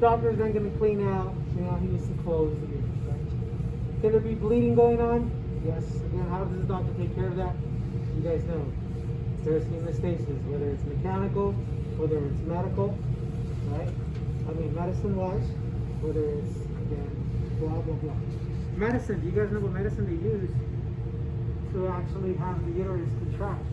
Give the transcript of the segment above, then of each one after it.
Doctor's then going to clean out, he needs to close the uterus, right? Can there be bleeding going on? Yes. Again, how does the doctor take care of that? You guys know. There's hemostasis, whether it's mechanical, whether it's medical, right? I mean, medicine-wise, whether it's, again, blah, blah, blah. Medicine, do you guys know what medicine they use to actually have the uterus contract?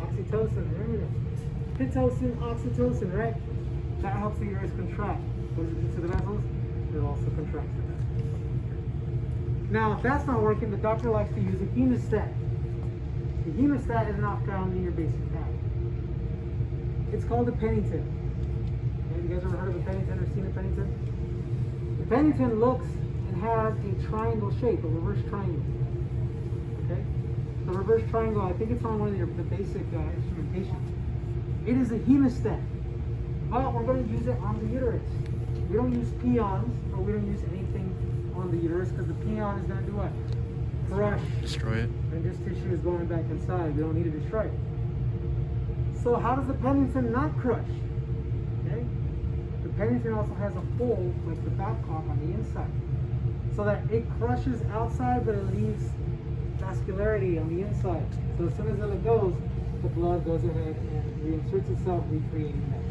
Oxytocin, remember that? Pitocin, oxytocin, right? That helps the uterus contract. What does it do to the vessels? It also contracts the vessels. Now, if that's not working, the doctor likes to use a hemostat. The hemostat is not found in your basic cath. It's called a Pennington. Have you guys ever heard of a Pennington or seen a Pennington? The Pennington looks and has a triangle shape, a reverse triangle. Okay? The reverse triangle, I think it's on one of the basic instrumentation. It is a hemostat, but we're going to use it on the uterus. We don't use peons, or we don't use anything on the uterus because the peon is going to do what? Crush. Destroy it. And this tissue is going back inside. We don't need to destroy it. So how does the Pennington not crush? Okay? The Pennington also has a hole like the Babcock on the inside. So that it crushes outside, but it leaves vascularity on the inside. So as soon as it goes, the blood goes ahead and reinserts itself, recreating that.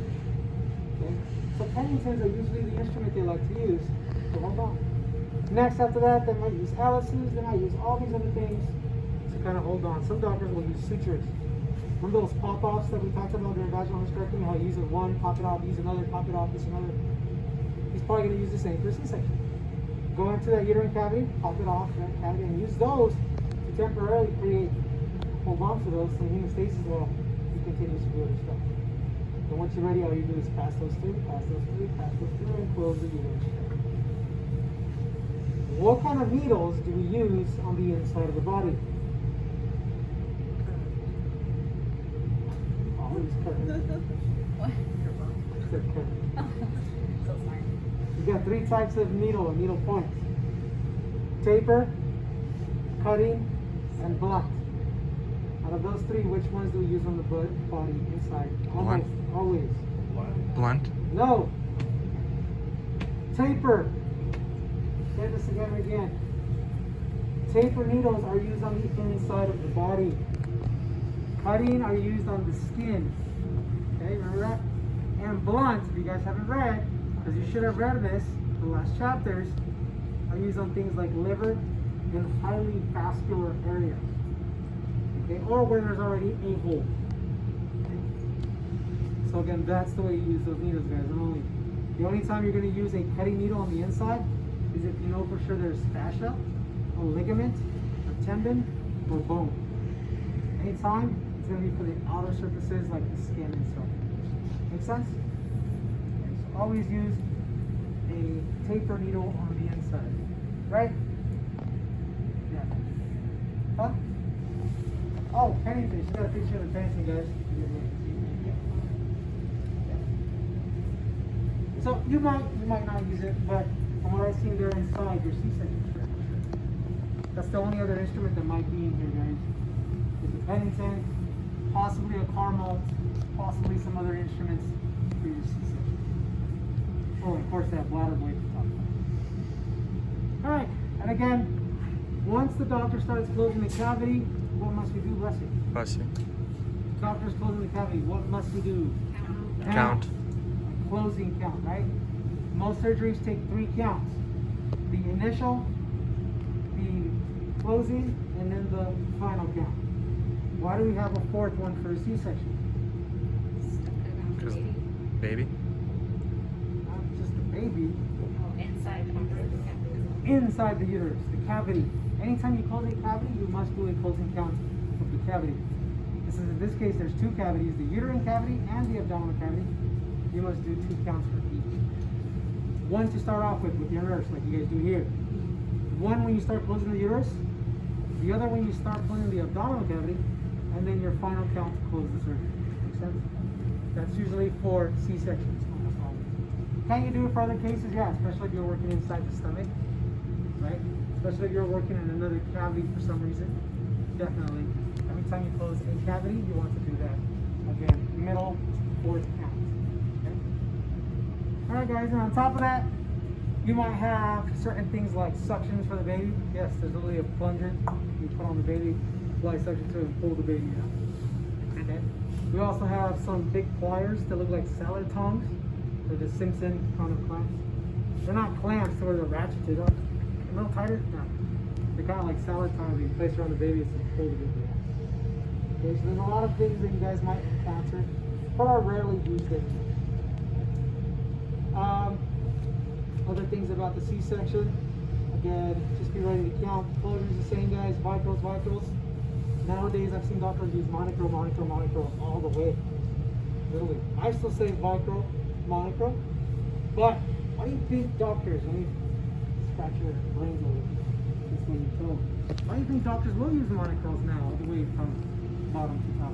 Okay? So Penningtons are usually the instrument they like to use. So hold on. Next, after that, they might use Alice's, they might use all these other things to kind of hold on. Some doctors will use sutures. Remember those pop-offs that we talked about during vaginal hysterectomy? How you use it one, pop it off, use another, pop it off, use another. He's probably going to use the same for a C-section. Go into that uterine cavity, pop it off that cavity, and use those to temporarily hold on to those so hemostasis while he continues to do other stuff. And once you're ready, all you do is pass those through, pass those through, pass those through, and close the uterus. What kind of needles do we use on the inside of the body? Always current. What? So smart. You got three types of needle and needle points. Taper, cutting, and blunt. Out of those three, which ones do we use on the body inside? Almost always. Blunt. No. Taper. Say this again and again. Taper needles are used on the inside of the body. Cutting are used on the skin. Okay, remember that? And blunt, if you guys haven't read, because you should have read this, the last chapters, are used on things like liver and highly vascular areas. Okay, or where there's already a hole. Okay? So again, that's the way you use those needles, guys. The only time you're going to use a cutting needle on the inside is if you know for sure there's fascia, a ligament, a tendon, or bone. Anytime, it's going to be for the outer surfaces like the skin and stuff. Make sense? Okay, so always use a taper needle on the inside. Right? Yeah. Huh? Oh, Pennington. She's got a picture of the Pennington, guys. So you might not use it, but from what I've seen there inside your C-section. That's the only other instrument that might be in here, guys. Is the Pennington, possibly a Carmel, possibly some other instruments for your C-section. Oh, of course that bladder blade to talk about. Alright, and again, once the doctor starts closing the cavity, what must we do? Bless you. Bless you. Doctor's closing the cavity, what must we do? Count. Closing count, right? Most surgeries take 3 counts. The initial, the closing, and then the final count. Why do we have a 4th one for a C-section? Because baby. Not just a baby. Oh, inside the cavity. Inside the uterus, the cavity. Anytime you close a cavity, you must do a closing count of the cavity. In this case, there's 2 cavities, the uterine cavity and the abdominal cavity. You must do 2 counts for each. One to start off with your nurse, like you guys do here. One when you start closing the uterus, the other when you start closing the abdominal cavity, and then your final count to close the surgery. Make sense? That's usually for C-sections, almost always. Can you do it for other cases? Yeah, especially if you're working inside the stomach, right? Especially if you're working in another cavity for some reason. Definitely. Every time you close a cavity, you want to do that. Again, middle, 4th count. Okay? Alright guys, and on top of that, you might have certain things like suctions for the baby. Yes, there's literally a plunger you put on the baby, apply suction to it and pull the baby out. Okay. We also have some big pliers that look like salad tongs. They're the Simpson kind of clamps. They're not clamps to where they're ratcheted up. A little tighter? No. They're kind of like salad tongs you place around the baby to pull the baby out. Okay, so there's a lot of things that you guys might encounter, but are rarely used anymore. Other things about the C-section, again, just be ready to count. Closures the same, guys. Vitals. Nowadays, I've seen doctors use monochrome all the way. Literally. I still say monochrome. But why do you think doctors, let me scratch your brains a little, this way you tell them. Why do you think doctors will use monochromes now, all the way from bottom to top?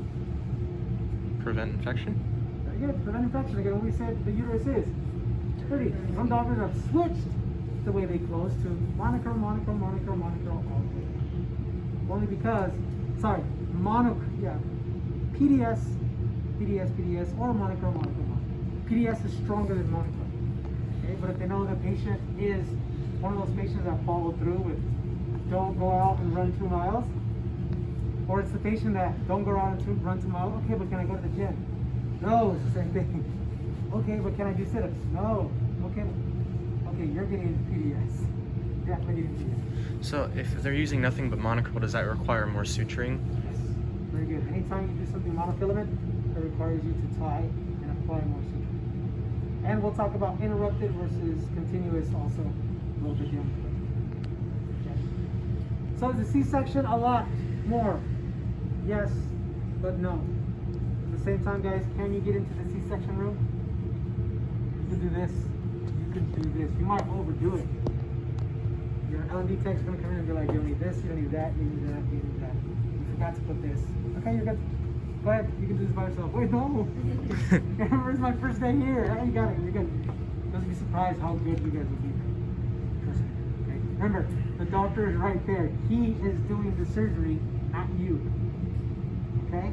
Prevent infection? Very good. Prevent infection. Again, what we said the uterus is. Pretty. Some doctors have switched the way they close to monochrome all the way. Only because, PDS, or monochrome. PDS is stronger than monochrome. Okay, but if they know the patient is one of those patients that follow through with don't go out and run 2 miles, or it's the patient that don't go out and run 2 miles, okay, but can I go to the gym? No, it's the same thing. Okay, but can I do sit-ups? No. Okay, you're getting PDS. Definitely getting PDS. So if they're using nothing but monochrome, does that require more suturing? Yes. Very good. Anytime you do something monofilament, it requires you to tie and apply more suture. And we'll talk about interrupted versus continuous also a little bit down the road. Okay. So is the C-section a lot more? Yes, but no. At the same time, guys, can you get into the C-section room? You can do this. You can do this. You might overdo it. Your L&D tech's gonna come in and be like, you don't need this, you don't need that, you need that, you need that. You forgot to put this. Okay, you're good. Go ahead, you can do this by yourself. Wait, no. Remember, it's my first day here. Hey, you got it, you're good. Don't be surprised how good you guys will be. Trust me. Okay. Remember, the doctor is right there. He is doing the surgery, not you. Okay?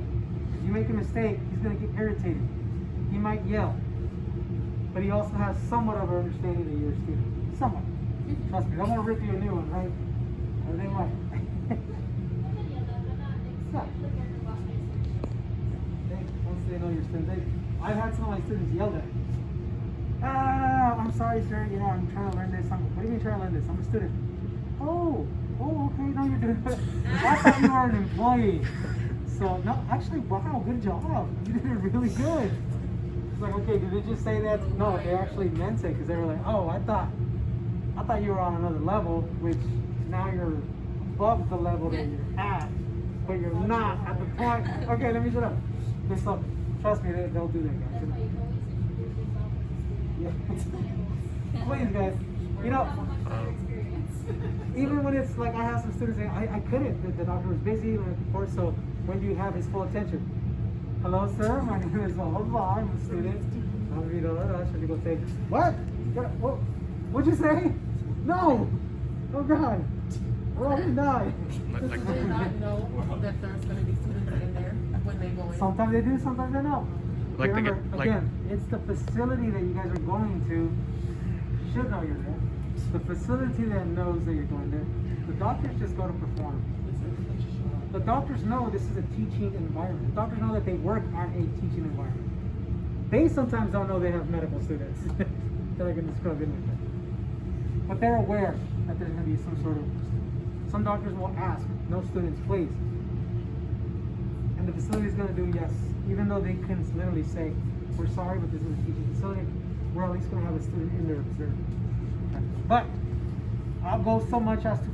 If you make a mistake, he's gonna get irritated. He might yell. But he also has somewhat of an understanding that you're a student. Somewhat. Trust me, I'm gonna rip you a new one, right? Everything right. Yeah. Once they know you're students, I've had some of my students yell at me. I'm sorry, sir. Yeah, I'm trying to learn this. What do you mean trying to learn this? I'm a student. Oh, okay. No, you're doing it. I thought you were an employee. So no, actually, wow, good job. You did it really good. It's like, okay, did they just say that? No, they actually meant it because they were like, oh, I thought you were on another level, which now you're above the level that you're at, but you're not at the point. Okay, let me shut up. So, trust me, they'll do that, guys. Yeah. Please, guys. You know, even when it's like I have some students saying, I couldn't. The doctor was busy before, so when do you have his full attention? Hello, sir. My name is blah, I'm a student. Should you go say, what? What'd you say? No! Oh God! We're all gonna die. Like- Do they not know that there's going to be students in there when they go in? Sometimes they do, sometimes they don't. Like they Remember, get- like- again, it's the facility that you guys are going to should know you're there. The facility that knows that you're going there. The doctors just go to perform. The doctors know this is a teaching environment. The doctors know that they work at a teaching environment. They sometimes don't know they have medical students that are going to scrub in with them. But they're aware that there's going to be some doctors will ask, no students, please. And the facility is going to do yes. Even though they can literally say, we're sorry, but this is a teaching facility, we're at least going to have a student in there observing. Okay. But I'll go so much as to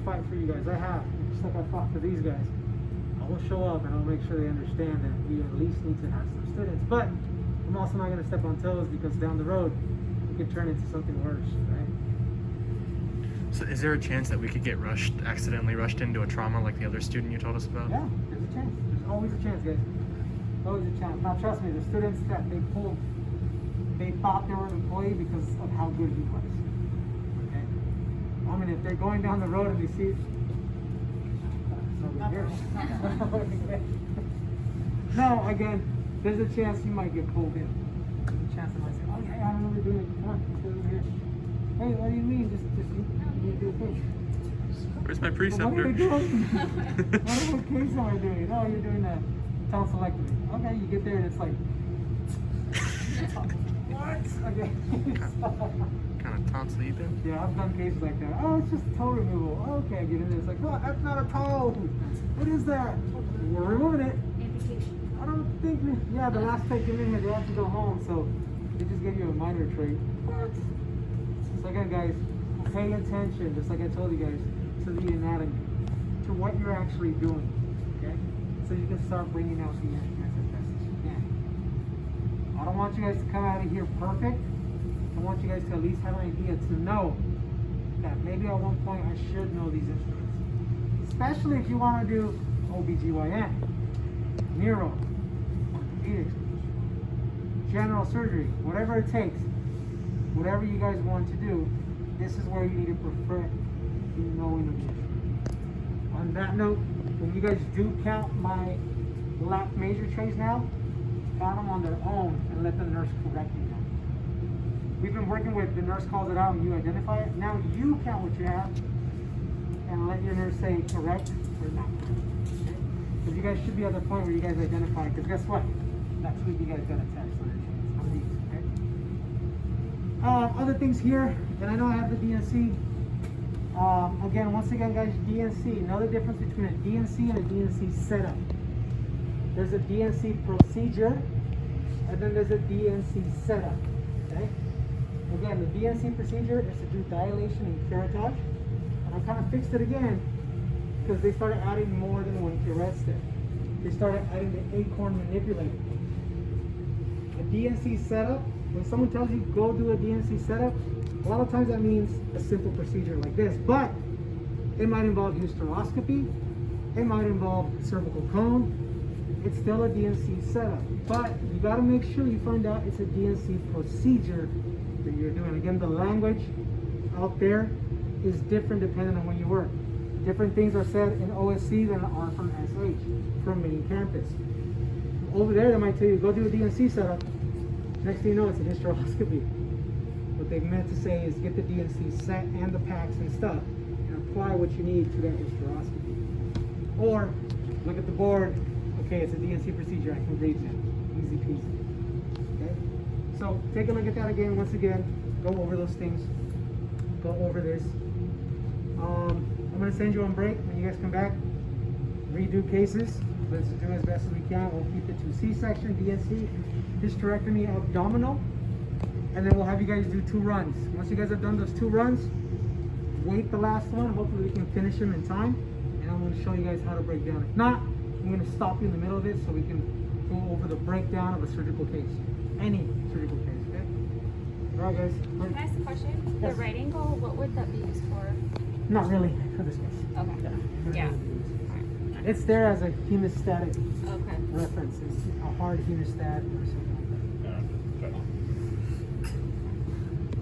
fight for you guys. I have, just like I fought for these guys. I will show up and I'll make sure they understand that we at least need to have some students. But I'm also not going to step on toes because down the road, it can turn into something worse, right? So is there a chance that we could get accidentally rushed into a trauma like the other student you told us about? Yeah, there's a chance. There's always a chance, guys. Always a chance. Now, trust me, the students that they pulled, they thought they were an employee because of how good he was. Okay? I mean, if they're going down the road and they see... No, again, there's a chance you might get pulled in. There's a chance they might say, oh yeah, I don't know what they're doing. Come on, let's go over here. Hey, what do you mean? Just you do a case. Where's my What are preceptor? you doing? What case am I doing? Oh, you're doing a tonsillectomy. Okay, you get there and it's like, what? Okay. Kind of tonsil you been? Yeah, I've done cases like that. Oh, it's just toe removal. Okay, I get in there. It's like, no, that's not a toe. What is that? We're removing it. Amputation. I don't think, yeah, the last time came in here, they have to go home, so they just gave you a minor trait. What? So again, guys, pay attention, just like I told you guys, to the anatomy, to what you're actually doing, okay? So you can start bringing out the instruments as best as you can. I don't want you guys to come out of here perfect. I want you guys to at least have an idea to know that maybe at one point I should know these instruments. Especially if you want to do OBGYN, neuro, orthopedics, general surgery, whatever it takes, whatever you guys want to do, this is where you need to prefer the knowing of the instrument. On that note, when you guys do count my lap major trays now, count them on their own and let the nurse correct you now. We've been working with the nurse calls it out and you identify it. Now you count what you have and let your nurse say correct or not. Okay? Because you guys should be at the point where you guys identify. Because guess what? Next week you guys got a test on your chains. On these, okay? Other things here, and I know I have the DNC. Again, once again, guys, DNC. Know the difference between a DNC and a DNC setup. There's a DNC procedure, and then there's a DNC setup. Okay? Again, the DNC procedure is to do dilation and curettage. And I kind of fixed it again because they started adding more than one curet there. They started adding the acorn manipulator. A DNC setup, when someone tells you go do a DNC setup, a lot of times that means a simple procedure like this, but it might involve hysteroscopy, it might involve cervical cone. It's still a DNC setup, but you got to make sure you find out it's a DNC procedure that you're doing. Again, the language out there is different depending on when you work. Different things are said in OSC than are from SH, from main campus. Over there, they might tell you, go do a DNC setup. Next thing you know, it's a hysteroscopy. What they meant to say is get the DNC set and the packs and stuff, and apply what you need to that hysteroscopy. Or, look at the board, okay, it's a DNC procedure, I can read that. Easy peasy. Okay? So, take a look at that again, once again, go over those things, go over this. I'm going to send you on break when you guys come back. Redo cases. Let's do as best as we can. We'll keep it to C-section, DNC, hysterectomy, abdominal, and then we'll have you guys do 2 runs. Once you guys have done those 2 runs, wait the last one. Hopefully we can finish them in time, and I'm going to show you guys how to break down. If not, I'm going to stop you in the middle of it so we can go over the breakdown of a surgical case. Any surgical case, okay? All right, guys. Can I ask a question? Yes. The right angle, what would that be used for? Not really for this case. Okay. Yeah. It's there as a hemostatic Okay. reference. It's a hard hemostat or something.